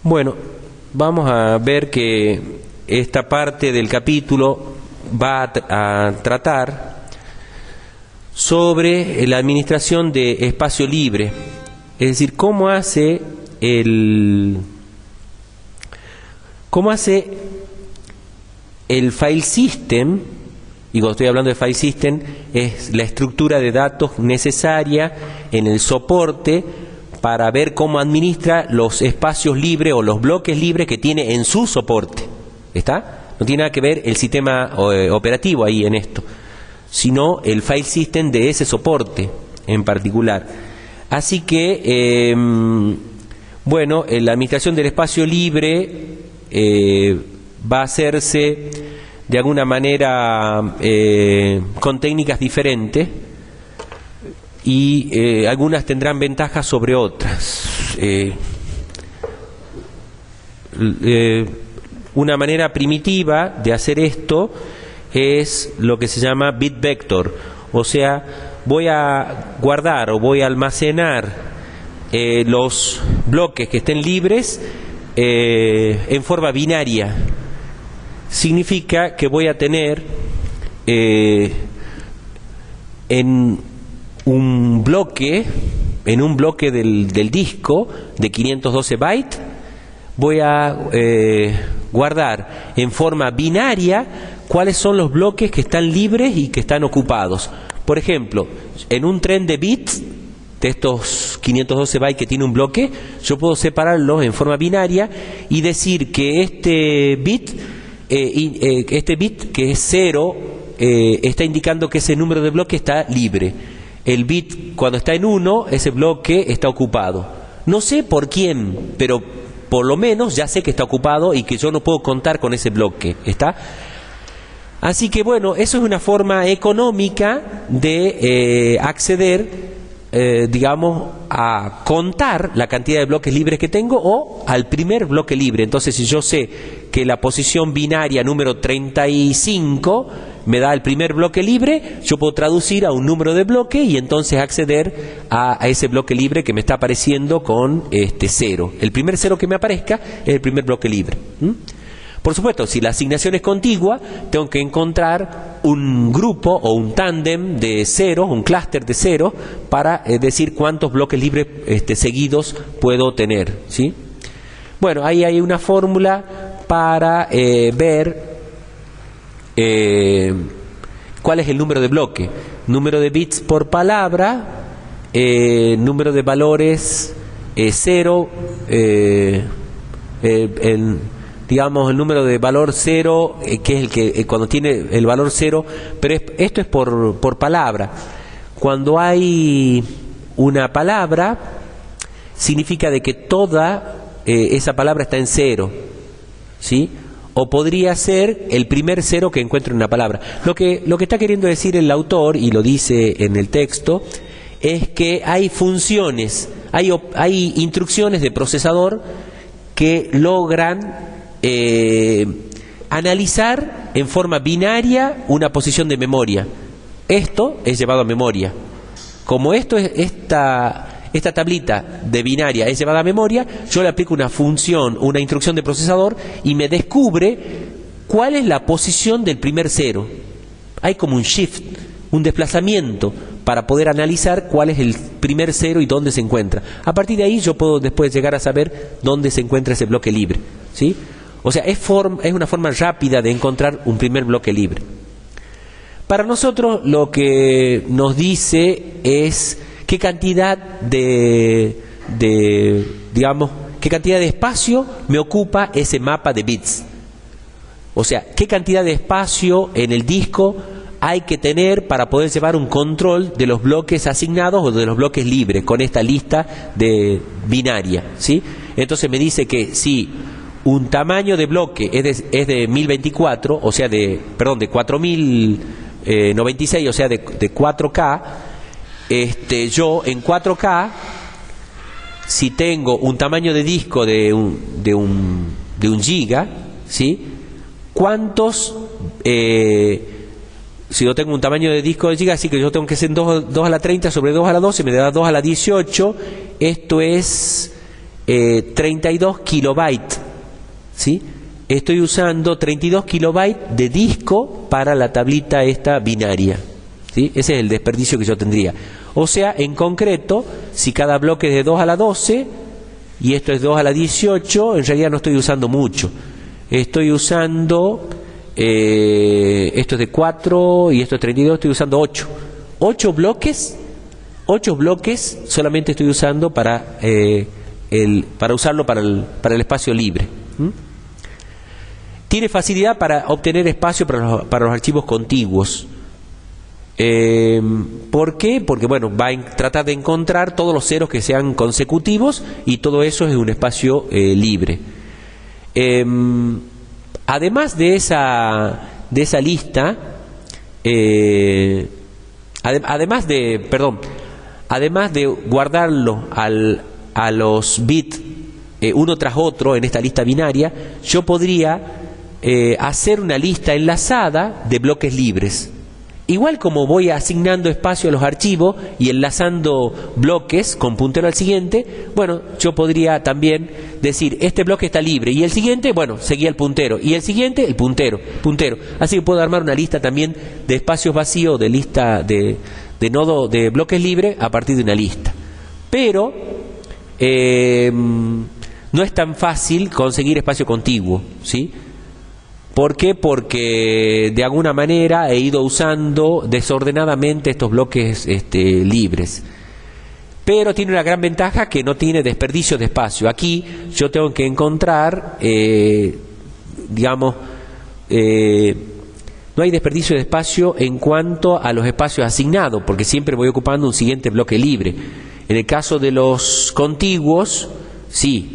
Bueno, vamos a ver que esta parte del capítulo va a tratar sobre la administración de espacio libre, es decir, cómo hace el file system. Y cuando estoy hablando de file system, es la estructura de datos necesaria en el soporte para ver cómo administra los espacios libres o los bloques libres que tiene en su soporte. ¿Está? No tiene nada que ver el sistema operativo ahí en esto, sino el file system de ese soporte en particular. Así que, bueno, la administración del espacio libre va a hacerse de alguna manera con técnicas diferentes, y algunas tendrán ventajas sobre otras. Una manera primitiva de hacer esto es lo que se llama bit vector, o sea, voy a guardar o voy a almacenar los bloques que estén libres en forma binaria. Significa que voy a tener en un bloque del disco de 512 bytes, voy a guardar en forma binaria cuáles son los bloques que están libres y que están ocupados. Por ejemplo, en un tren de bits de estos 512 bytes que tiene un bloque, yo puedo separarlos en forma binaria y decir que este bit que es 0 está indicando que ese número de bloque está libre. El bit, cuando está en 1, ese bloque está ocupado. No sé por quién, pero por lo menos ya sé que está ocupado y que yo no puedo contar con ese bloque. ¿Está? Así que bueno, eso es una forma económica de acceder, digamos, a contar la cantidad de bloques libres que tengo o al primer bloque libre. Entonces, si yo sé que la posición binaria número 35 me da el primer bloque libre, yo puedo traducir a un número de bloque y entonces acceder a ese bloque libre que me está apareciendo con 0. El primer 0 que me aparezca es el primer bloque libre. Por supuesto, si la asignación es contigua, tengo que encontrar un grupo o un tándem de ceros, un clúster de ceros, para decir cuántos bloques libres seguidos puedo tener, ¿sí? Bueno, ahí hay una fórmula para ver cuál es el número de bloque. Número de bits por palabra, número de valores 0, digamos el número de valor 0, que es el que cuando tiene el valor 0, pero esto es por palabra. Cuando hay una palabra, significa de que toda esa palabra está en 0, ¿sí? O podría ser el primer 0 que encuentro en una palabra. Lo que está queriendo decir el autor, y lo dice en el texto, es que hay funciones, hay instrucciones de procesador que logran analizar en forma binaria una posición de memoria. Esto es llevado a memoria. Como esta tablita de binaria es llevada a memoria, yo le aplico una función, una instrucción de procesador, y me descubre cuál es la posición del primer 0. Hay como un shift, un desplazamiento, para poder analizar cuál es el primer 0 y dónde se encuentra. A partir de ahí yo puedo después llegar a saber dónde se encuentra ese bloque libre, ¿sí? O sea, es una forma rápida de encontrar un primer bloque libre. Para nosotros lo que nos dice es qué cantidad digamos, qué cantidad de espacio me ocupa ese mapa de bits. O sea, qué cantidad de espacio en el disco hay que tener para poder llevar un control de los bloques asignados o de los bloques libres con esta lista de binaria, ¿sí? Entonces me dice que si un tamaño de bloque es de 1024, o sea, de 4096, o sea, de 4K, yo en 4K, si tengo un tamaño de disco de un giga, ¿sí? ¿Cuántos? Si yo tengo un tamaño de disco de giga, así que yo tengo que hacer 2 a la 30 sobre 2 a la 12, me da 2 a la 18, esto es 32 kilobytes, ¿sí? Estoy usando 32 kilobytes de disco para la tablita esta binaria, ¿sí? Ese es el desperdicio que yo tendría. O sea, en concreto, si cada bloque es de 2 a la 12 y esto es 2 a la 18, en realidad no estoy usando mucho. Estoy usando, esto es de 4 y esto es 32, estoy usando 8. 8 bloques solamente estoy usando para usarlo para el espacio libre. Tiene facilidad para obtener espacio para los archivos contiguos. ¿Por qué? Porque bueno, va a tratar de encontrar todos los ceros que sean consecutivos y todo eso es un espacio libre. Además de esa lista, además de guardarlo a los bits uno tras otro en esta lista binaria, yo podría hacer una lista enlazada de bloques libres. Igual como voy asignando espacio a los archivos y enlazando bloques con puntero al siguiente, bueno, yo podría también decir, este bloque está libre, y el siguiente, bueno, seguía el puntero, y el siguiente, el puntero. Así que puedo armar una lista también de espacios vacíos, de lista de nodo de bloques libres a partir de una lista. Pero no es tan fácil conseguir espacio contiguo, ¿sí? ¿Por qué? Porque de alguna manera he ido usando desordenadamente estos bloques libres. Pero tiene una gran ventaja que no tiene desperdicio de espacio. Aquí yo tengo que encontrar, no hay desperdicio de espacio en cuanto a los espacios asignados, porque siempre voy ocupando un siguiente bloque libre. En el caso de los contiguos, sí,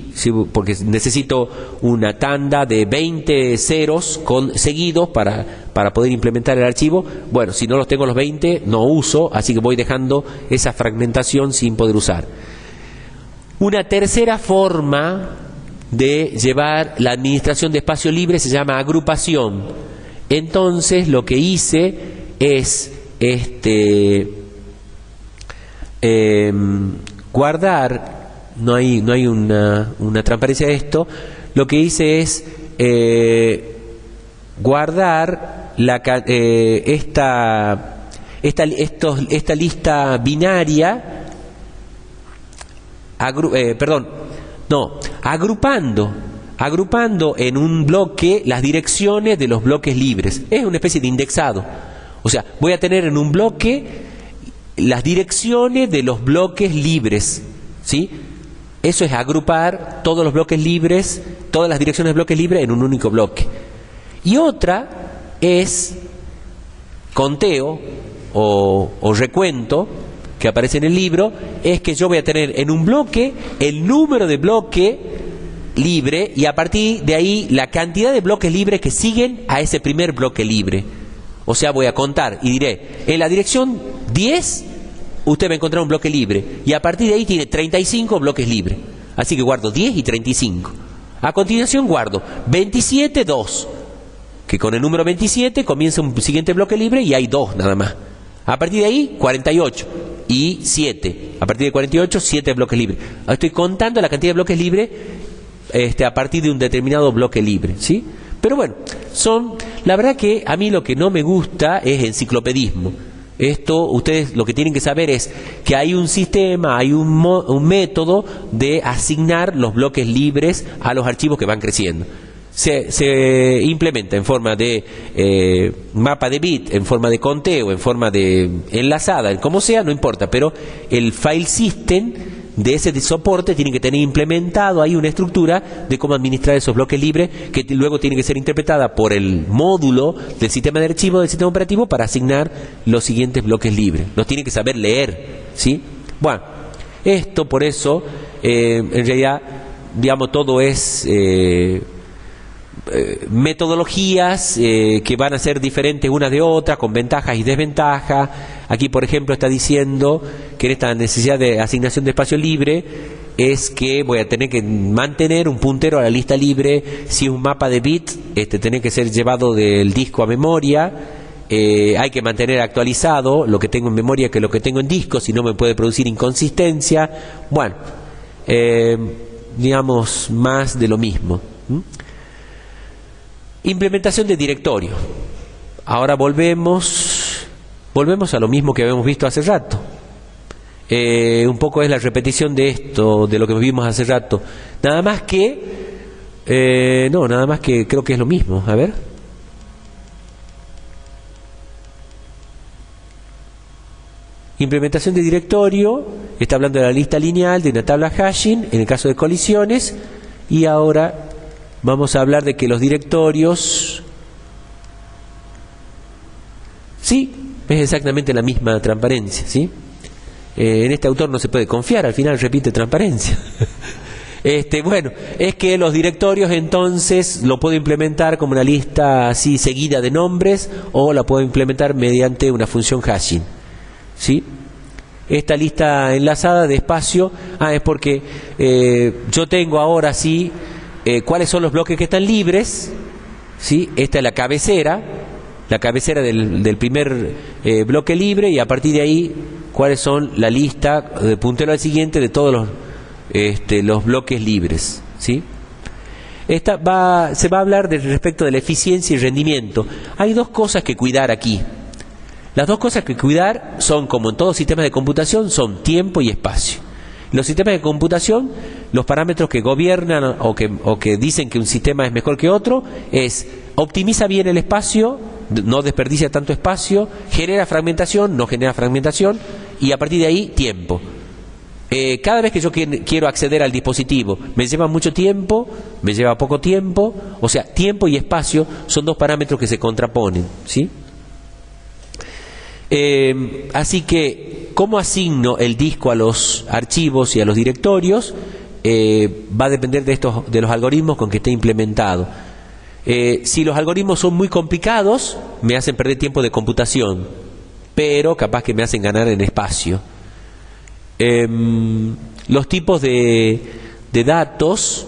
porque necesito una tanda de 20 ceros seguidos para poder implementar el archivo. Bueno, si no los tengo los 20, no uso, así que voy dejando esa fragmentación sin poder usar. Una tercera forma de llevar la administración de espacio libre se llama agrupación. Entonces, lo que hice es guardar. No hay una transparencia de esto. Lo que hice es guardar esta lista binaria, agrupando en un bloque las direcciones de los bloques libres. Es una especie de indexado. O sea, voy a tener en un bloque las direcciones de los bloques libres, ¿sí? Eso es agrupar todos los bloques libres, todas las direcciones de bloques libres en un único bloque. Y otra es conteo o recuento, que aparece en el libro, es que yo voy a tener en un bloque el número de bloque libre y a partir de ahí la cantidad de bloques libres que siguen a ese primer bloque libre. O sea, voy a contar y diré, en la dirección 10... usted va a encontrar un bloque libre y a partir de ahí tiene 35 bloques libres. Así que guardo 10 y 35. A continuación guardo 27, 2, que con el número 27 comienza un siguiente bloque libre y hay 2 nada más. A partir de ahí 48 y 7. A partir de 48, 7 bloques libres. Estoy contando la cantidad de bloques libres a partir de un determinado bloque libre, ¿sí? Pero bueno, la verdad que a mí lo que no me gusta es enciclopedismo. Esto, ustedes lo que tienen que saber es que hay un sistema, hay un método de asignar los bloques libres a los archivos que van creciendo. Se implementa en forma de mapa de bit, en forma de conteo, en forma de enlazada, como sea, no importa, pero el file system de ese soporte tiene que tener implementado ahí una estructura de cómo administrar esos bloques libres, que luego tiene que ser interpretada por el módulo del sistema de archivo del sistema operativo para asignar los siguientes bloques libres. Los tiene que saber leer, ¿sí? Bueno, esto por eso, en realidad, digamos, todo es metodologías que van a ser diferentes unas de otras, con ventajas y desventajas. Aquí, por ejemplo, está diciendo que en esta necesidad de asignación de espacio libre es que voy a tener que mantener un puntero a la lista libre. Si es un mapa de bits, tiene que ser llevado del disco a memoria. Hay que mantener actualizado lo que tengo en memoria que lo que tengo en disco, si no me puede producir inconsistencia. Bueno, digamos, más de lo mismo. Implementación de directorio. Ahora volvemos a lo mismo que habíamos visto hace rato. Un poco es la repetición de esto, de lo que vimos hace rato. Nada más que creo que es lo mismo. A ver. Implementación de directorio, está hablando de la lista lineal, de una tabla hashing, en el caso de colisiones, y ahora vamos a hablar de que los directorios, sí, es exactamente la misma transparencia, ¿sí? En este autor no se puede confiar, al final repite transparencia. Bueno, es que los directorios entonces lo puedo implementar como una lista así seguida de nombres, o la puedo implementar mediante una función hashing, ¿sí? Esta lista enlazada de espacio, es porque yo tengo ahora sí cuáles son los bloques que están libres, ¿sí? Esta es la cabecera del primer bloque libre, y a partir de ahí cuáles son la lista de puntero al siguiente de todos los bloques libres, ¿sí? Se va a hablar respecto de la eficiencia y rendimiento. Hay dos cosas que cuidar aquí. Las dos cosas que cuidar son, como en todos sistemas de computación, son tiempo y espacio. Los sistemas de computación, los parámetros que gobiernan o que dicen que un sistema es mejor que otro, es optimiza bien el espacio, no desperdicia tanto espacio, genera fragmentación, no genera fragmentación, y a partir de ahí, tiempo. Cada vez que yo quiero acceder al dispositivo, me lleva mucho tiempo, me lleva poco tiempo, o sea, tiempo y espacio son dos parámetros que se contraponen, ¿sí? Así que, ¿cómo asigno el disco a los archivos y a los directorios? Va a depender de los algoritmos con que esté implementado. Si los algoritmos son muy complicados, me hacen perder tiempo de computación, pero capaz que me hacen ganar en espacio. Los tipos de datos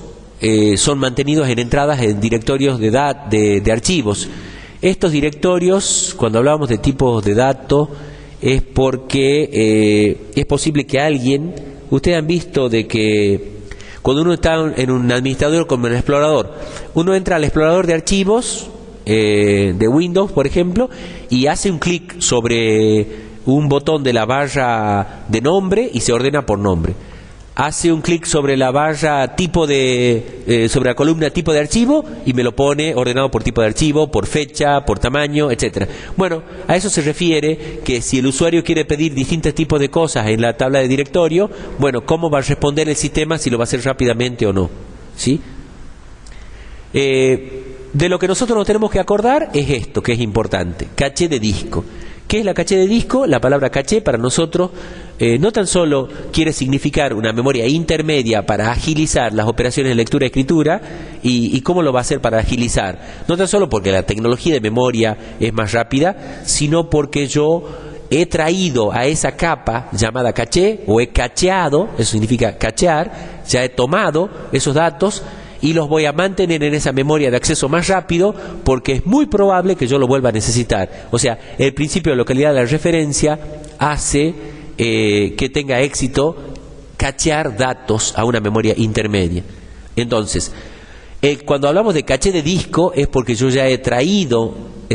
son mantenidos en entradas en directorios de archivos. Estos directorios, cuando hablamos de tipos de datos, es porque es posible que alguien, ustedes han visto de que cuando uno está en un administrador como en el explorador, uno entra al explorador de archivos de Windows, por ejemplo, y hace un clic sobre un botón de la barra de nombre y se ordena por nombre. Hace un clic sobre la barra sobre la columna tipo de archivo y me lo pone ordenado por tipo de archivo, por fecha, por tamaño, etcétera. Bueno, a eso se refiere que si el usuario quiere pedir distintos tipos de cosas en la tabla de directorio, bueno, ¿cómo va a responder el sistema si lo va a hacer rápidamente o no? ¿Sí? De lo que nosotros nos tenemos que acordar es esto, que es importante: caché de disco. ¿Qué es la caché de disco? La palabra caché para nosotros no tan solo quiere significar una memoria intermedia para agilizar las operaciones de lectura y escritura. ¿Y cómo lo va a hacer para agilizar? No tan solo porque la tecnología de memoria es más rápida, sino porque yo he traído a esa capa llamada caché, o he cacheado, eso significa cachear, ya he tomado esos datos y los voy a mantener en esa memoria de acceso más rápido, porque es muy probable que yo lo vuelva a necesitar. O sea, el principio de localidad de la referencia hace que tenga éxito cachear datos a una memoria intermedia. Entonces, cuando hablamos de caché de disco es porque yo ya he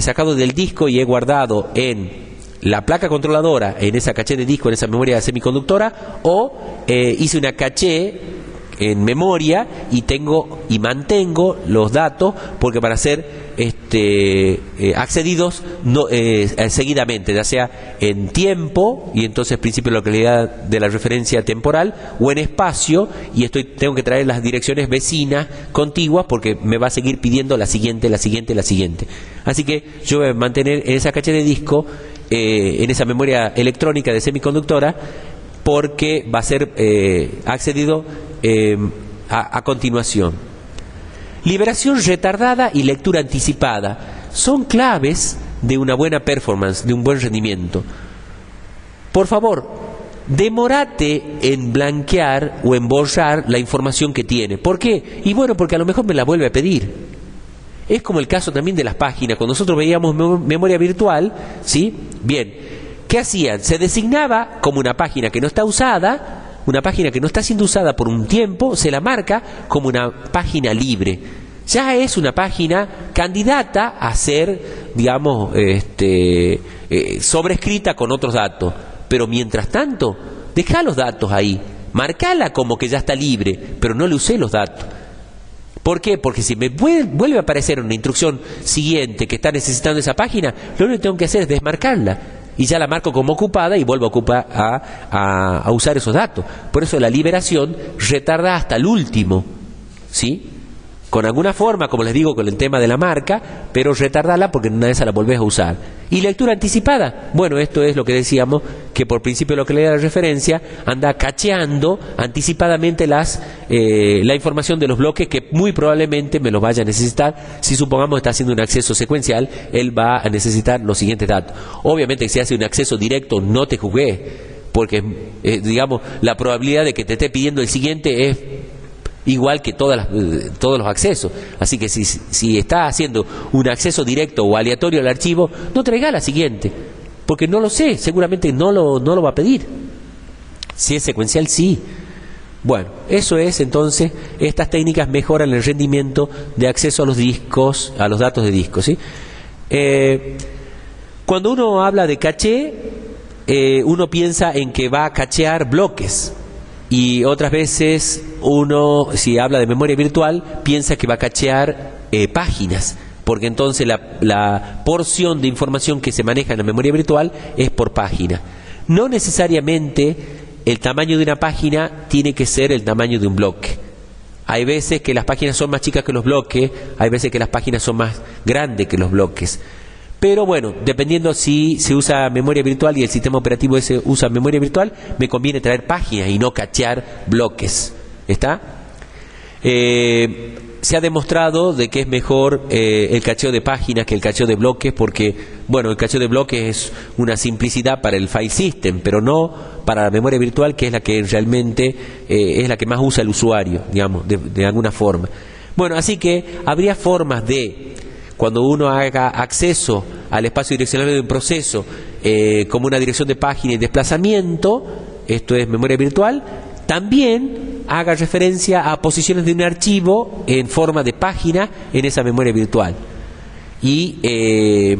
sacado del disco y he guardado en la placa controladora, en esa caché de disco, en esa memoria semiconductora, o hice una caché en memoria y mantengo los datos, porque para ser accedidos seguidamente, ya sea en tiempo, y entonces principio de localidad de la referencia temporal, o en espacio, y tengo que traer las direcciones vecinas contiguas, porque me va a seguir pidiendo la siguiente. Así que yo voy a mantener en esa caché de disco, en esa memoria electrónica de semiconductora, porque va a ser accedido a continuación. Liberación retardada y lectura anticipada son claves de una buena performance, de un buen rendimiento. Por favor, demórate en blanquear o en borrar la información que tiene. ¿Por qué? Y bueno, porque a lo mejor me la vuelve a pedir. Es como el caso también de las páginas. Cuando nosotros veíamos memoria virtual, ¿sí? Bien, ¿qué hacían? Se designaba como una página que no está usada, una página que no está siendo usada por un tiempo, se la marca como una página libre. Ya es una página candidata a ser, digamos, sobrescrita con otros datos. Pero mientras tanto, deja los datos ahí, marcala como que ya está libre, pero no le usé los datos. ¿Por qué? Porque si me vuelve a aparecer una instrucción siguiente que está necesitando esa página, lo único que tengo que hacer es desmarcarla. Y ya la marco como ocupada y vuelvo a usar esos datos. Por eso la liberación retarda hasta el último, ¿sí? Con alguna forma, como les digo, con el tema de la marca, pero retardarla porque en una de esas la volvés a usar. Y lectura anticipada. Bueno, esto es lo que decíamos, que por principio lo que le da la referencia, anda cacheando anticipadamente la información de los bloques que muy probablemente me los vaya a necesitar. Si supongamos está haciendo un acceso secuencial, él va a necesitar los siguientes datos. Obviamente que si hace un acceso directo, no te juzgué, porque digamos, la probabilidad de que te esté pidiendo el siguiente es igual que todos los accesos. Así que si está haciendo un acceso directo o aleatorio al archivo, no traiga la siguiente, porque no lo sé, seguramente no lo va a pedir. Si es secuencial, sí. Bueno, eso es entonces, estas técnicas mejoran el rendimiento de acceso a los discos, a los datos de disco, ¿sí? Cuando uno habla de caché, uno piensa en que va a cachear bloques. Y otras veces uno, si habla de memoria virtual, piensa que va a cachear páginas, porque entonces la porción de información que se maneja en la memoria virtual es por página. No necesariamente el tamaño de una página tiene que ser el tamaño de un bloque. Hay veces que las páginas son más chicas que los bloques, hay veces que las páginas son más grandes que los bloques. Pero bueno, dependiendo si se usa memoria virtual y el sistema operativo ese usa memoria virtual, me conviene traer páginas y no cachear bloques. ¿Está? Se ha demostrado de que es mejor el cacheo de páginas que el cacheo de bloques, porque, bueno, el cacheo de bloques es una simplicidad para el file system, pero no para la memoria virtual, que es la que realmente es la que más usa el usuario, digamos, de alguna forma. Bueno, así que habría formas de, cuando uno haga acceso al espacio direccional de un proceso como una dirección de página y desplazamiento, esto es memoria virtual, también haga referencia a posiciones de un archivo en forma de página en esa memoria virtual. Y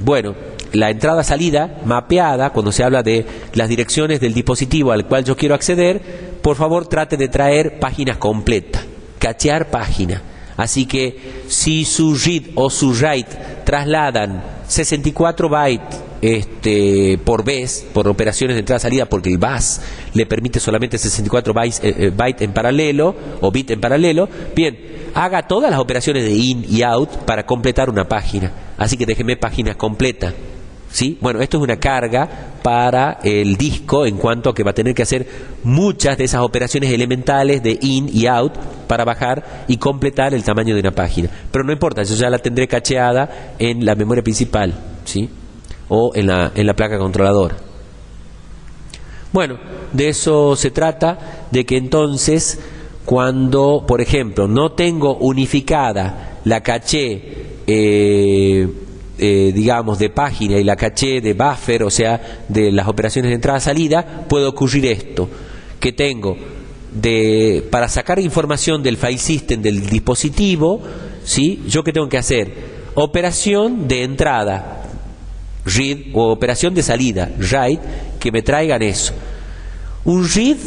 bueno, la entrada-salida mapeada, cuando se habla de las direcciones del dispositivo al cual yo quiero acceder, por favor trate de traer páginas completas, cachear páginas. Así que si su read o su write trasladan 64 bytes por vez, por operaciones de entrada-salida, porque el bus le permite solamente 64 bytes en paralelo, o bit en paralelo, bien, haga todas las operaciones de in y out para completar una página. Así que déjeme páginas completas. ¿Sí? Bueno, esto es una carga para el disco en cuanto a que va a tener que hacer muchas de esas operaciones elementales de in y out para bajar y completar el tamaño de una página. Pero no importa, yo ya la tendré cacheada en la memoria principal, ¿sí? O en la placa controladora. Bueno, de eso se trata, de que entonces cuando, por ejemplo, no tengo unificada la caché digamos de página y la caché de buffer, o sea de las operaciones de entrada-salida, puede ocurrir esto, que tengo para sacar información del file system del dispositivo, ¿sí? Yo qué tengo que hacer, operación de entrada read o operación de salida write, que me traigan eso. Un read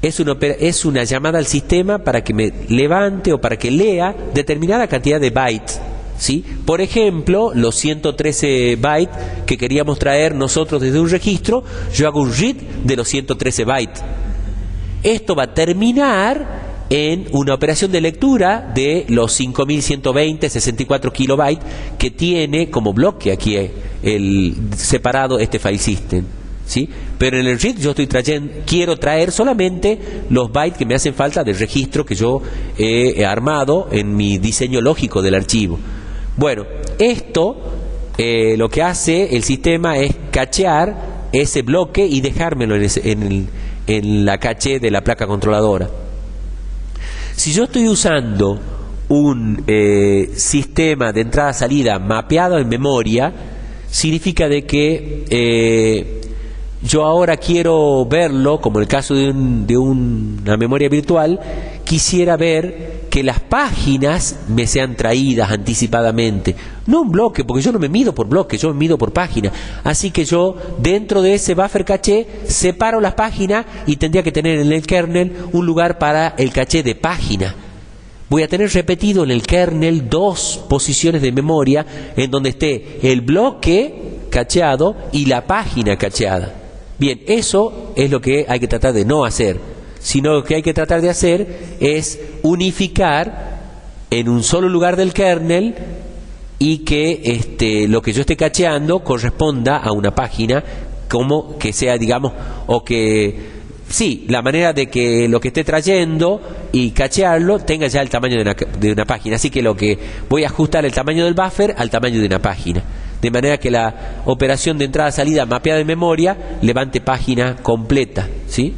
es una llamada al sistema para que me levante o para que lea determinada cantidad de bytes, ¿sí? Por ejemplo, los 113 bytes que queríamos traer nosotros desde un registro, yo hago un read de los 113 bytes. Esto va a terminar en una operación de lectura de los 5120, 64 kilobytes que tiene como bloque aquí el separado este file system, ¿sí? Pero en el read yo quiero traer solamente los bytes que me hacen falta del registro que yo he armado en mi diseño lógico del archivo. Bueno, esto lo que hace el sistema es cachear ese bloque y dejármelo en la caché de la placa controladora. Si yo estoy usando un sistema de entrada-salida mapeado en memoria, significa de que yo ahora quiero verlo, como en el caso de una memoria virtual, quisiera ver que las páginas me sean traídas anticipadamente, no un bloque, porque yo no me mido por bloque, yo me mido por página. Así que yo, dentro de ese buffer caché, separo las páginas y tendría que tener en el kernel un lugar para el caché de página. Voy a tener repetido en el kernel 2 posiciones de memoria en donde esté el bloque cacheado y la página cacheada. Bien, eso es lo que hay que tratar de no hacer, sino lo que hay que tratar de hacer es unificar en un solo lugar del kernel y que lo que yo esté cacheando corresponda a una página, como que sea, digamos, o que, sí, la manera de que lo que esté trayendo y cachearlo tenga ya el tamaño de una página. Así que lo que voy a ajustar el tamaño del buffer al tamaño de una página, de manera que la operación de entrada-salida mapeada en memoria levante página completa, ¿sí?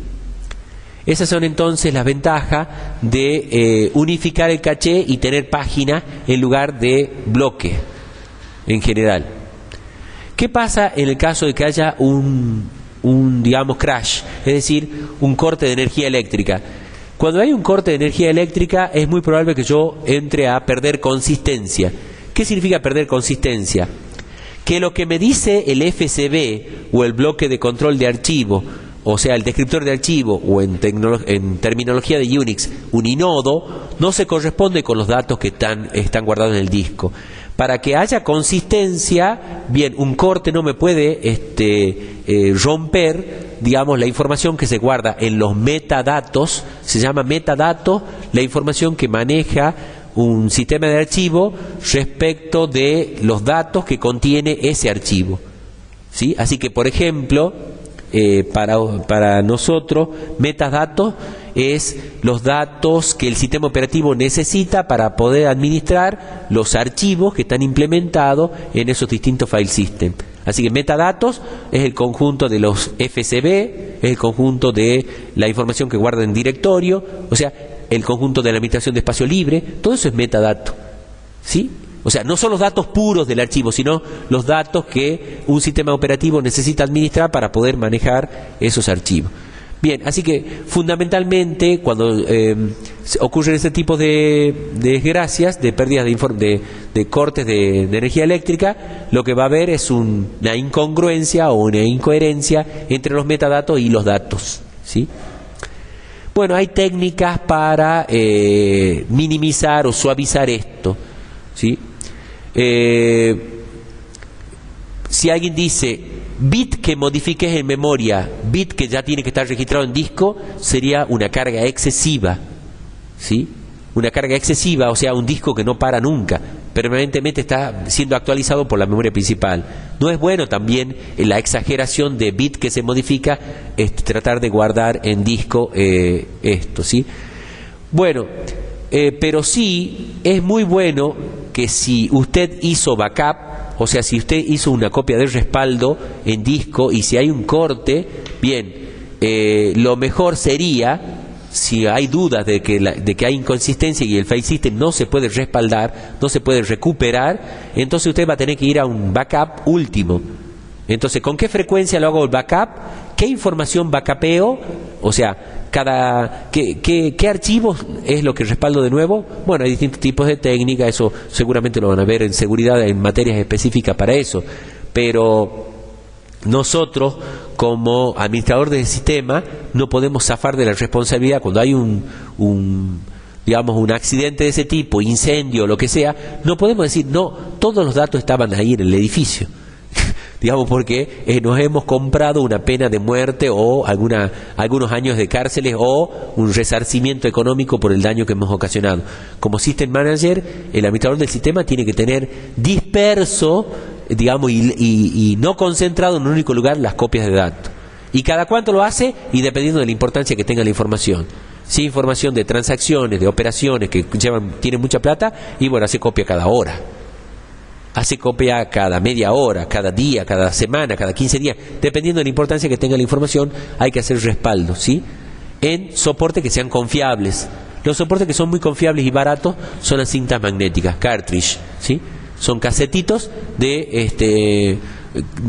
Esas son entonces las ventajas de unificar el caché y tener página en lugar de bloque en general. ¿Qué pasa en el caso de que haya digamos, crash, es decir, un corte de energía eléctrica? Cuando hay un corte de energía eléctrica es muy probable que yo entre a perder consistencia. ¿Qué significa perder consistencia? Que lo que me dice el FSB o el bloque de control de archivo, o sea, el descriptor de archivo, o en terminología de Unix, un inodo, no se corresponde con los datos que están guardados en el disco. Para que haya consistencia, bien, un corte no me puede romper, digamos, la información que se guarda en los metadatos. Se llama metadato la información que maneja un sistema de archivo respecto de los datos que contiene ese archivo, ¿sí? Así que, por ejemplo, para nosotros, metadatos es los datos que el sistema operativo necesita para poder administrar los archivos que están implementados en esos distintos file systems. Así que metadatos es el conjunto de los FSB, es el conjunto de la información que guarda en directorio, o sea, el conjunto de la administración de espacio libre. Todo eso es metadato, ¿sí? O sea, no son los datos puros del archivo, sino los datos que un sistema operativo necesita administrar para poder manejar esos archivos. Bien, así que fundamentalmente cuando ocurren este tipo de desgracias, de pérdidas de cortes de energía eléctrica, lo que va a haber es una incongruencia o una incoherencia entre los metadatos y los datos, ¿sí? Bueno, hay técnicas para minimizar o suavizar esto, ¿sí? Si alguien dice bit que modifiques en memoria, bit que ya tiene que estar registrado en disco, sería una carga excesiva, ¿sí? Una carga excesiva, o sea, un disco que no para nunca, permanentemente está siendo actualizado por la memoria principal. No es bueno también la exageración de bit que se modifica, tratar de guardar en disco esto, ¿sí? Bueno, pero sí es muy bueno que si usted hizo backup, o sea, si usted hizo una copia de respaldo en disco y si hay un corte, bien, lo mejor sería, si hay dudas de que hay inconsistencia y el file system no se puede respaldar, no se puede recuperar, entonces usted va a tener que ir a un backup último. Entonces, ¿con qué frecuencia lo hago el backup? ¿Qué información backupeo? O sea, ¿qué archivos es lo que respaldo de nuevo? Bueno, hay distintos tipos de técnicas, eso seguramente lo van a ver en seguridad, en materias específicas para eso, pero nosotros como administrador del sistema no podemos zafar de la responsabilidad cuando hay digamos, un accidente de ese tipo, incendio, lo que sea. No podemos decir, no, todos los datos estaban ahí en el edificio. Digamos, porque nos hemos comprado una pena de muerte o algunos años de cárceles o un resarcimiento económico por el daño que hemos ocasionado. Como System Manager, el administrador del sistema tiene que tener disperso, digamos, y no concentrado en un único lugar las copias de datos. ¿Y cada cuánto lo hace? Y dependiendo de la importancia que tenga la información. Si información de transacciones, de operaciones que tienen mucha plata, y bueno, hace copia cada hora. Hace copia cada media hora, cada día, cada semana, cada 15 días. Dependiendo de la importancia que tenga la información, hay que hacer respaldo, ¿sí? En soportes que sean confiables. Los soportes que son muy confiables y baratos son las cintas magnéticas, cartridge, ¿sí? Son casetitos de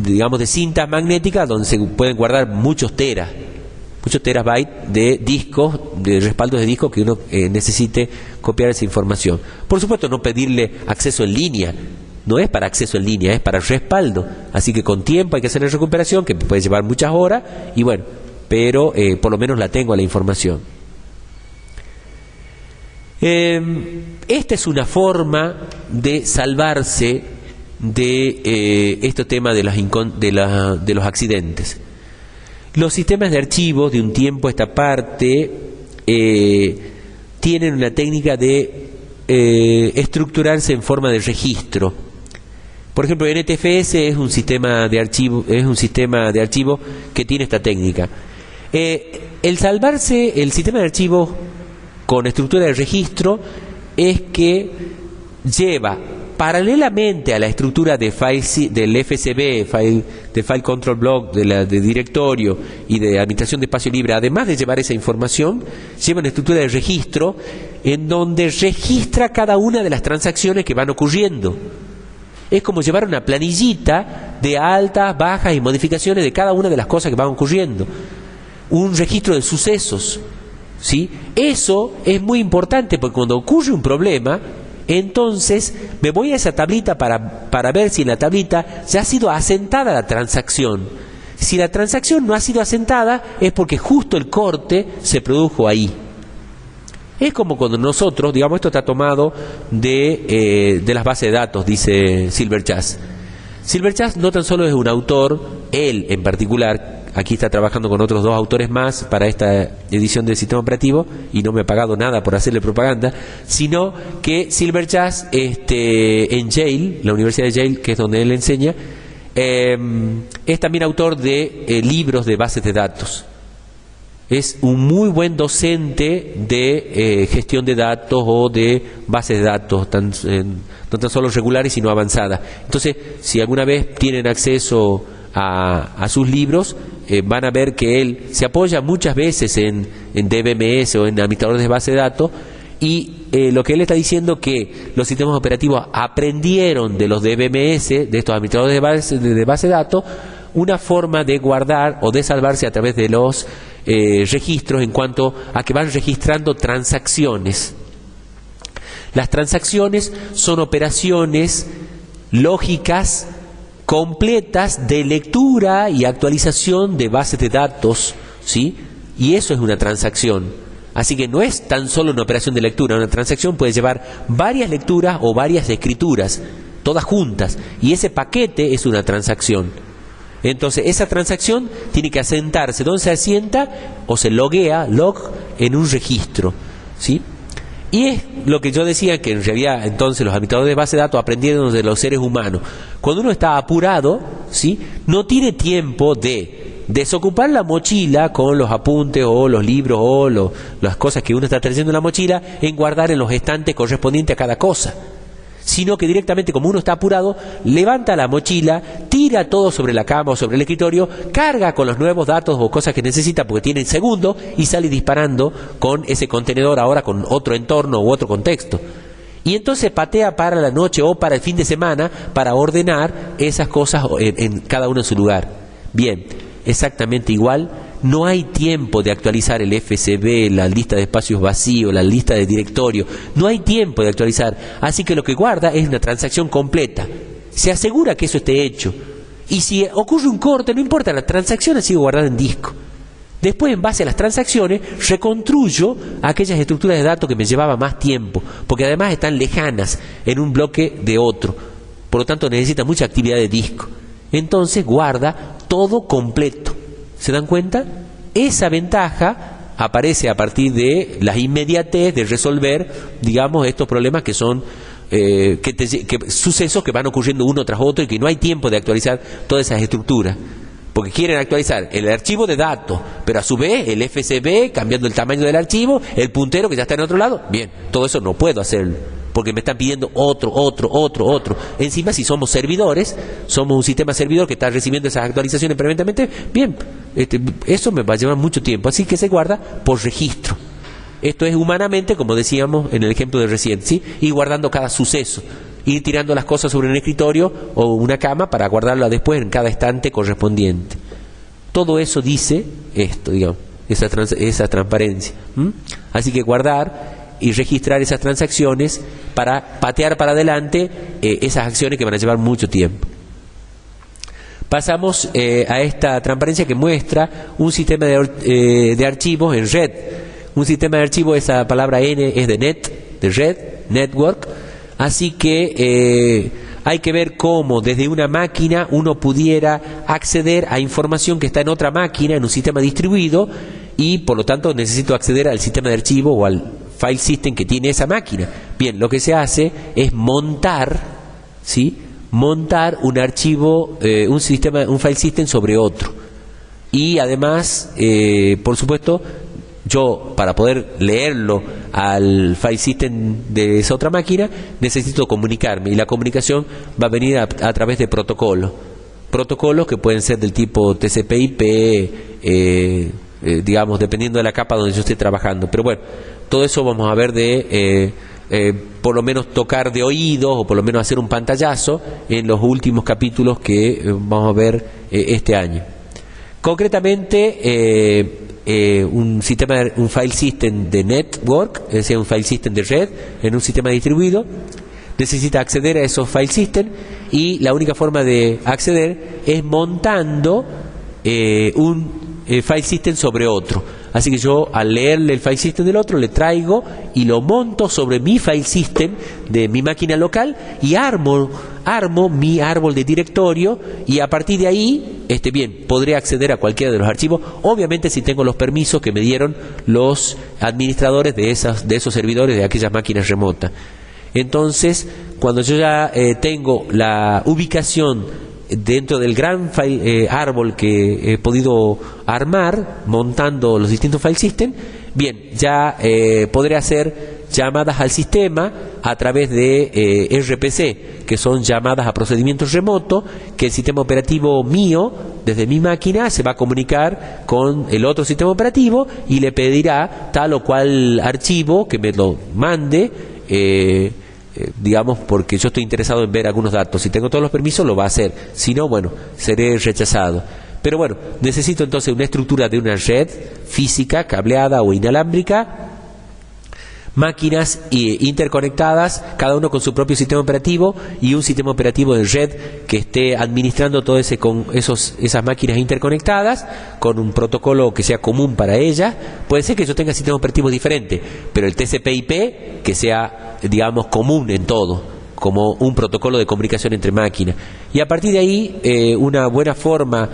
digamos, de cintas magnéticas donde se pueden guardar muchos terabytes de discos, de respaldos de discos que uno necesite copiar esa información. Por supuesto, no pedirle acceso en línea, no es para acceso en línea, es para respaldo, así que con tiempo hay que hacer la recuperación, que puede llevar muchas horas, y bueno, pero por lo menos la tengo la información. Esta es una forma de salvarse de este tema de los accidentes. Los sistemas de archivos de un tiempo a esta parte tienen una técnica de estructurarse en forma de registro. Por ejemplo, NTFS es un sistema de archivo que tiene esta técnica. El salvarse el sistema de archivos con estructura de registro es que lleva paralelamente a la estructura de del FCB, de File Control Block, de directorio y de administración de espacio libre, además de llevar esa información, lleva una estructura de registro en donde registra cada una de las transacciones que van ocurriendo. Es como llevar una planillita de altas, bajas y modificaciones de cada una de las cosas que van ocurriendo. Un registro de sucesos, ¿sí? Eso es muy importante porque cuando ocurre un problema, entonces me voy a esa tablita para ver si en la tablita ya ha sido asentada la transacción. Si la transacción no ha sido asentada es porque justo el corte se produjo ahí. Es como cuando nosotros, digamos, esto está tomado de las bases de datos, dice Silverchass. Silverchass no tan solo es un autor, él en particular, aquí está trabajando con otros 2 autores más para esta edición del sistema operativo y no me ha pagado nada por hacerle propaganda, sino que Silverchass en Yale, la Universidad de Yale, que es donde él enseña, es también autor de libros de bases de datos. Es un muy buen docente de gestión de datos o de bases de datos, no tan solo regulares sino avanzadas. Entonces, si alguna vez tienen acceso a sus libros, van a ver que él se apoya muchas veces en DBMS o en administradores de base de datos, y lo que él está diciendo que los sistemas operativos aprendieron de los DBMS, de estos administradores de base de datos, una forma de guardar o de salvarse a través de los registros en cuanto a que van registrando transacciones. Las transacciones son operaciones lógicas completas de lectura y actualización de bases de datos, ¿sí? Y eso es una transacción. Así que no es tan solo una operación de lectura, una transacción puede llevar varias lecturas o varias escrituras, todas juntas, y ese paquete es una transacción. Entonces esa transacción tiene que asentarse. ¿Dónde se asienta? O se loguea, en un registro, ¿sí? Y es lo que yo decía, que en realidad entonces los administradores de base de datos aprendieron de los seres humanos. Cuando uno está apurado, ¿sí?, no tiene tiempo de desocupar la mochila con los apuntes o los libros o las cosas que uno está trayendo en la mochila en guardar en los estantes correspondientes a cada cosa, sino que directamente, como uno está apurado, levanta la mochila, tira todo sobre la cama o sobre el escritorio, carga con los nuevos datos o cosas que necesita porque tiene segundo y sale disparando con ese contenedor ahora con otro entorno u otro contexto. Y entonces patea para la noche o para el fin de semana para ordenar esas cosas en cada uno en su lugar. Bien, exactamente igual. No hay tiempo de actualizar el FCB, la lista de espacios vacíos, la lista de directorio. No hay tiempo de actualizar. Así que lo que guarda es una transacción completa. Se asegura que eso esté hecho. Y si ocurre un corte, no importa, la transacción ha sido guardada en disco. Después, en base a las transacciones, reconstruyo aquellas estructuras de datos que me llevaba más tiempo, porque además están lejanas en un bloque de otro. Por lo tanto, necesita mucha actividad de disco. Entonces, guarda todo completo. ¿Se dan cuenta? Esa ventaja aparece a partir de la inmediatez de resolver, digamos, estos problemas que son sucesos que van ocurriendo uno tras otro y que no hay tiempo de actualizar todas esas estructuras. Porque quieren actualizar el archivo de datos, pero a su vez el FCB, cambiando el tamaño del archivo, el puntero que ya está en otro lado. Bien, todo eso no puedo hacerlo, porque me están pidiendo otro. Encima, si somos servidores, somos un sistema servidor que está recibiendo esas actualizaciones permanentemente, bien, eso me va a llevar mucho tiempo, así que se guarda por registro. Esto es humanamente, como decíamos en el ejemplo de recién, ¿sí? Y guardando cada suceso. Ir tirando las cosas sobre un escritorio o una cama para guardarlas después en cada estante correspondiente. Todo eso dice esto, digamos, esa transparencia. Así que guardar y registrar esas transacciones para patear para adelante esas acciones que van a llevar mucho tiempo. Pasamos a esta transparencia que muestra un sistema de archivos en red. Un sistema de archivos, esa palabra N es de net, de red, network. Así que hay que ver cómo desde una máquina uno pudiera acceder a información que está en otra máquina, en un sistema distribuido, y por lo tanto necesito acceder al sistema de archivo o al file system que tiene esa máquina. Bien, lo que se hace es montar, ¿sí?, montar un archivo, un file system sobre otro. Y además, por supuesto, yo para poder leerlo al file system de esa otra máquina necesito comunicarme, y la comunicación va a venir a través de protocolos que pueden ser del tipo TCP/IP, digamos, dependiendo de la capa donde yo esté trabajando. Pero bueno, todo eso vamos a ver de por lo menos tocar de oídos, o por lo menos hacer un pantallazo en los últimos capítulos que vamos a ver este año. Concretamente, un file system de network, es decir, un file system de red en un sistema distribuido, necesita acceder a esos file system, y la única forma de acceder es montando un file system sobre otro. Así que yo, al leerle el file system del otro, le traigo y lo monto sobre mi file system de mi máquina local, y armo mi árbol de directorio, y a partir de ahí, bien, podré acceder a cualquiera de los archivos, obviamente si tengo los permisos que me dieron los administradores de esos servidores de aquellas máquinas remotas. Entonces, cuando yo ya tengo la ubicación dentro del gran árbol que he podido armar montando los distintos file system, bien, ya podré hacer llamadas al sistema a través de RPC, que son llamadas a procedimientos remotos, que el sistema operativo mío, desde mi máquina, se va a comunicar con el otro sistema operativo y le pedirá tal o cual archivo que me lo mande, digamos, porque yo estoy interesado en ver algunos datos. Si tengo todos los permisos, lo va a hacer. Si no, bueno, seré rechazado. Pero bueno, necesito entonces una estructura de una red física, cableada o inalámbrica, máquinas interconectadas, cada uno con su propio sistema operativo, y un sistema operativo en red que esté administrando todo esas máquinas interconectadas con un protocolo que sea común para ellas. Puede ser que yo tenga sistemas operativos diferentes, pero el TCP/IP que sea, digamos, común en todo, como un protocolo de comunicación entre máquinas. Y a partir de ahí, una buena forma,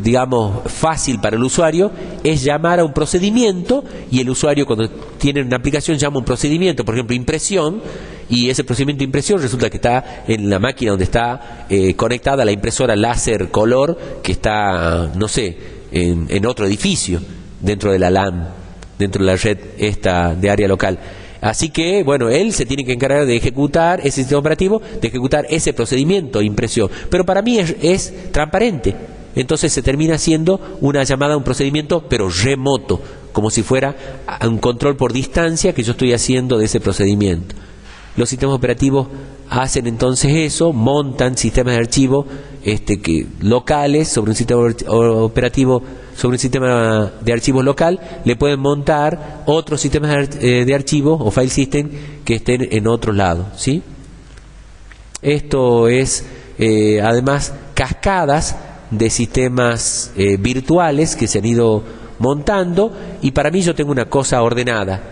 digamos, fácil para el usuario es llamar a un procedimiento, y el usuario, cuando tiene una aplicación, llama a un procedimiento, por ejemplo impresión, y ese procedimiento de impresión resulta que está en la máquina donde está conectada la impresora láser color, que está, no sé, en otro edificio, dentro de la LAN, dentro de la red esta de área local. Así que, bueno, él se tiene que encargar de ejecutar ese sistema operativo, de ejecutar ese procedimiento de impresión. Pero para mí es transparente. Entonces se termina siendo una llamada a un procedimiento, pero remoto, como si fuera un control por distancia que yo estoy haciendo de ese procedimiento. Los sistemas operativos hacen entonces eso, montan sistemas de archivo locales sobre un sistema operativo, sobre un sistema de archivos local. Le pueden montar otros sistemas de archivos o file system que estén en otro lado, ¿sí? Esto es, además, cascadas de sistemas virtuales que se han ido montando, y para mí yo tengo una cosa ordenada.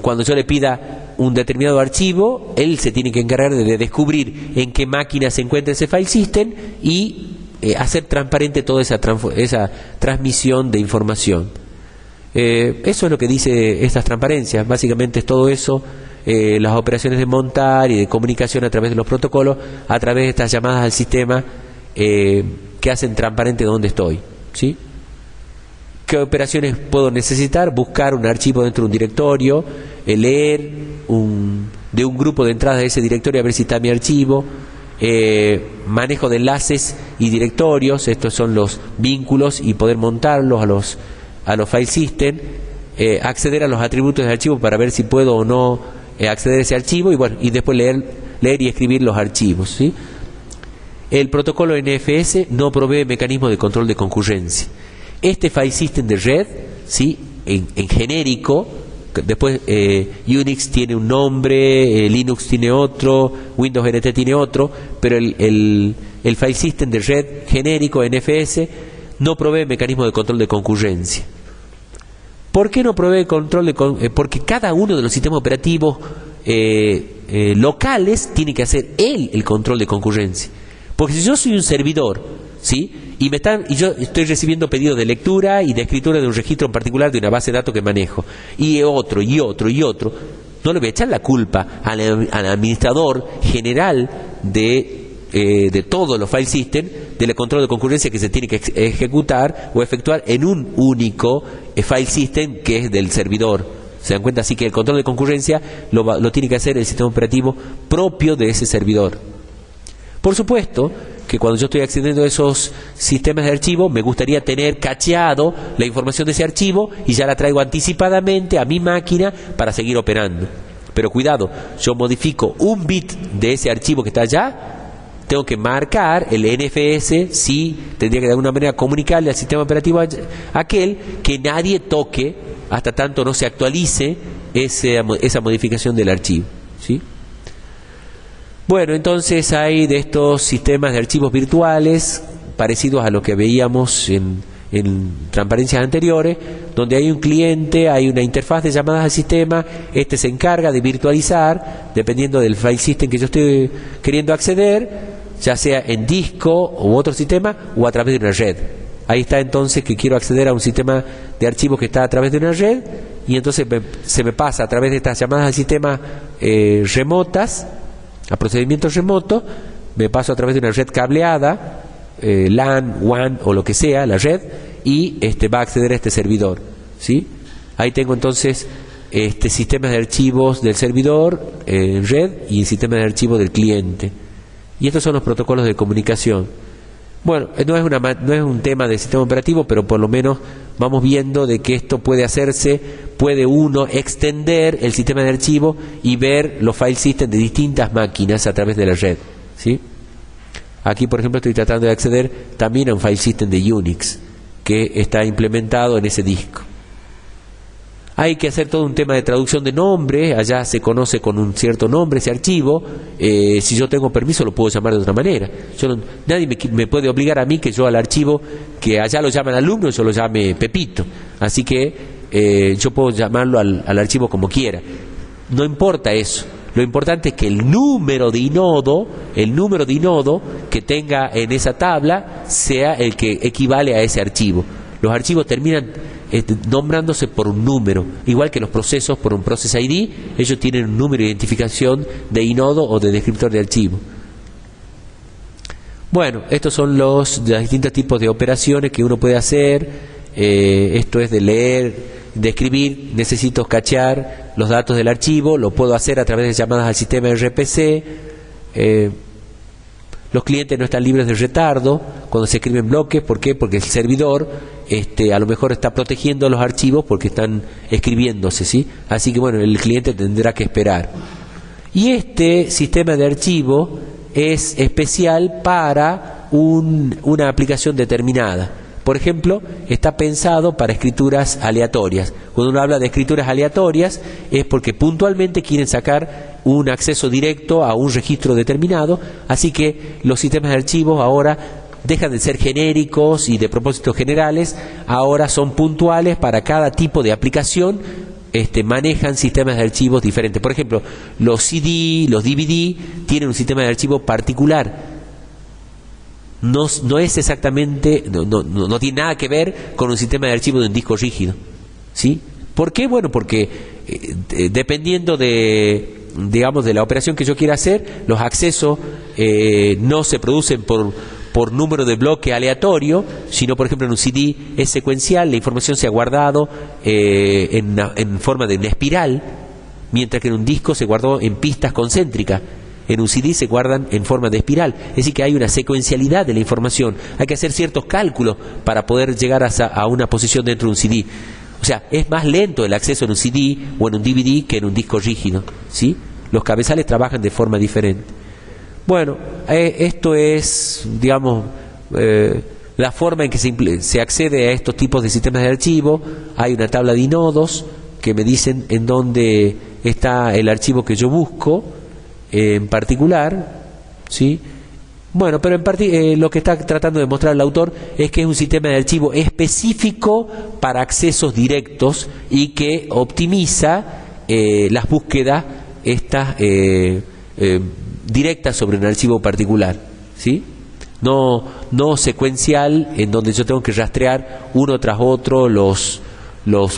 Cuando yo le pida un determinado archivo, él se tiene que encargar de descubrir en qué máquina se encuentra ese file system y hacer transparente toda esa transmisión de información. Eso es lo que dice estas transparencias. Básicamente es todo eso, las operaciones de montar y de comunicación a través de los protocolos, a través de estas llamadas al sistema, que hacen transparente dónde estoy, ¿sí? ¿Qué operaciones puedo necesitar? Buscar un archivo dentro de un directorio, leer de un grupo de entradas de ese directorio a ver si está mi archivo, manejo de enlaces y directorios, estos son los vínculos, y poder montarlos a los file system, acceder a los atributos del archivo para ver si puedo o no acceder a ese archivo y, bueno, y después leer y escribir los archivos, ¿sí? El protocolo NFS no provee mecanismos de control de concurrencia. Este file system de red, ¿sí? En genérico, después Unix tiene un nombre, Linux tiene otro, Windows NT tiene otro, pero el file system de red genérico NFS no provee mecanismo de control de concurrencia. ¿Por qué no provee control de porque cada uno de los sistemas operativos locales tiene que hacer el control de concurrencia. Porque si yo soy un servidor, ¿sí? Y yo estoy recibiendo pedidos de lectura y de escritura de un registro en particular de una base de datos que manejo, y otro, no le voy a echar la culpa al administrador general de todos los file system del control de concurrencia que se tiene que ejecutar o efectuar en un único file system que es del servidor. ¿Se dan cuenta? Así que el control de concurrencia lo tiene que hacer el sistema operativo propio de ese servidor. Por supuesto que cuando yo estoy accediendo a esos sistemas de archivo, me gustaría tener cacheado la información de ese archivo y ya la traigo anticipadamente a mi máquina para seguir operando. Pero cuidado, yo modifico un bit de ese archivo que está allá, tengo que marcar el NFS, sí, tendría que de alguna manera comunicarle al sistema operativo aquel que nadie toque hasta tanto no se actualice esa modificación del archivo, ¿sí? Bueno, entonces hay de estos sistemas de archivos virtuales parecidos a lo que veíamos en transparencias anteriores, donde hay un cliente, hay una interfaz de llamadas al sistema, este se encarga de virtualizar, dependiendo del file system que yo estoy queriendo acceder, ya sea en disco u otro sistema o a través de una red. Ahí está entonces que quiero acceder a un sistema de archivos que está a través de una red, y entonces se me pasa a través de estas llamadas al sistema remotas, a procedimientos remotos, me paso a través de una red cableada, LAN, WAN o lo que sea, la red, y va a acceder a este servidor, ¿sí? Ahí tengo entonces sistemas de archivos del servidor en red y sistemas de archivos del cliente. Y estos son los protocolos de comunicación. Bueno, no es un tema de sistema operativo, pero por lo menos vamos viendo de que esto puede hacerse, puede uno extender el sistema de archivo y ver los file systems de distintas máquinas a través de la red, ¿sí? Aquí, por ejemplo, estoy tratando de acceder también a un file system de Unix que está implementado en ese disco. Hay que hacer todo un tema de traducción de nombre, allá se conoce con un cierto nombre ese archivo, si yo tengo permiso lo puedo llamar de otra manera. Nadie me puede obligar a mí que yo al archivo, que allá lo llaman alumno, yo lo llame Pepito, así que yo puedo llamarlo al archivo como quiera. No importa eso, lo importante es que el número de inodo que tenga en esa tabla sea el que equivale a ese archivo. Los archivos terminan nombrándose por un número, igual que los procesos por un process ID, ellos tienen un número de identificación de inodo o de descriptor de archivo. Bueno, estos son los distintos tipos de operaciones que uno puede hacer. Esto es de leer, de escribir, necesito cachear los datos del archivo, lo puedo hacer a través de llamadas al sistema RPC. Los clientes no están libres de retardo cuando se escriben bloques. ¿Por qué? Porque el servidor a lo mejor está protegiendo los archivos porque están escribiéndose, ¿sí? Así que bueno, el cliente tendrá que esperar. Y este sistema de archivo es especial para una aplicación determinada. Por ejemplo, está pensado para escrituras aleatorias. Cuando uno habla de escrituras aleatorias es porque puntualmente quieren sacar un acceso directo a un registro determinado, así que los sistemas de archivos ahora dejan de ser genéricos y de propósitos generales, ahora son puntuales para cada tipo de aplicación, manejan sistemas de archivos diferentes. Por ejemplo, los CD, los DVD tienen un sistema de archivo particular. No es exactamente, no tiene nada que ver con un sistema de archivo de un disco rígido, ¿sí? ¿Por qué? Bueno, porque dependiendo de la operación que yo quiera hacer, los accesos no se producen por número de bloque aleatorio, sino por ejemplo en un CD es secuencial, la información se ha guardado en forma de una espiral, mientras que en un disco se guardó en pistas concéntricas. En un CD se guardan en forma de espiral, es decir que hay una secuencialidad de la información, hay que hacer ciertos cálculos para poder llegar a una posición dentro de un CD. O sea, es más lento el acceso en un CD o en un DVD que en un disco rígido, ¿sí? Los cabezales trabajan de forma diferente. Bueno, esto es, digamos, la forma en que se accede a estos tipos de sistemas de archivo. Hay una tabla de inodos que me dicen en dónde está el archivo que yo busco en particular, ¿sí? Bueno, pero lo que está tratando de mostrar el autor es que es un sistema de archivo específico para accesos directos y que optimiza las búsquedas directas sobre un archivo particular, ¿sí? No secuencial, en donde yo tengo que rastrear uno tras otro los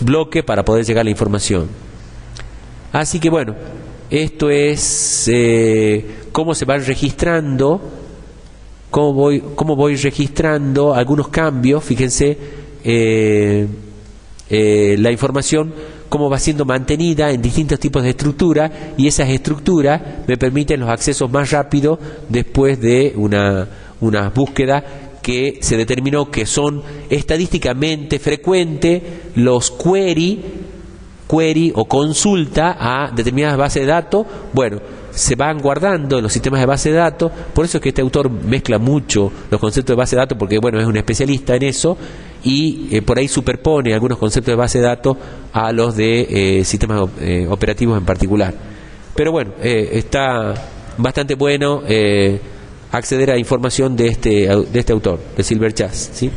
bloques para poder llegar a la información. Así que bueno, esto es cómo se va registrando, cómo voy registrando algunos cambios. Fíjense, la información cómo va siendo mantenida en distintos tipos de estructura, y esas estructuras me permiten los accesos más rápidos después de una búsqueda que se determinó que son estadísticamente frecuentes los query o consulta a determinadas bases de datos. Bueno, se van guardando en los sistemas de base de datos. Por eso es que este autor mezcla mucho los conceptos de base de datos, porque bueno, es un especialista en eso, y por ahí superpone algunos conceptos de base de datos a los de sistemas operativos en particular. Pero bueno, está bastante bueno acceder a información de este autor, de Silver Chas, ¿sí?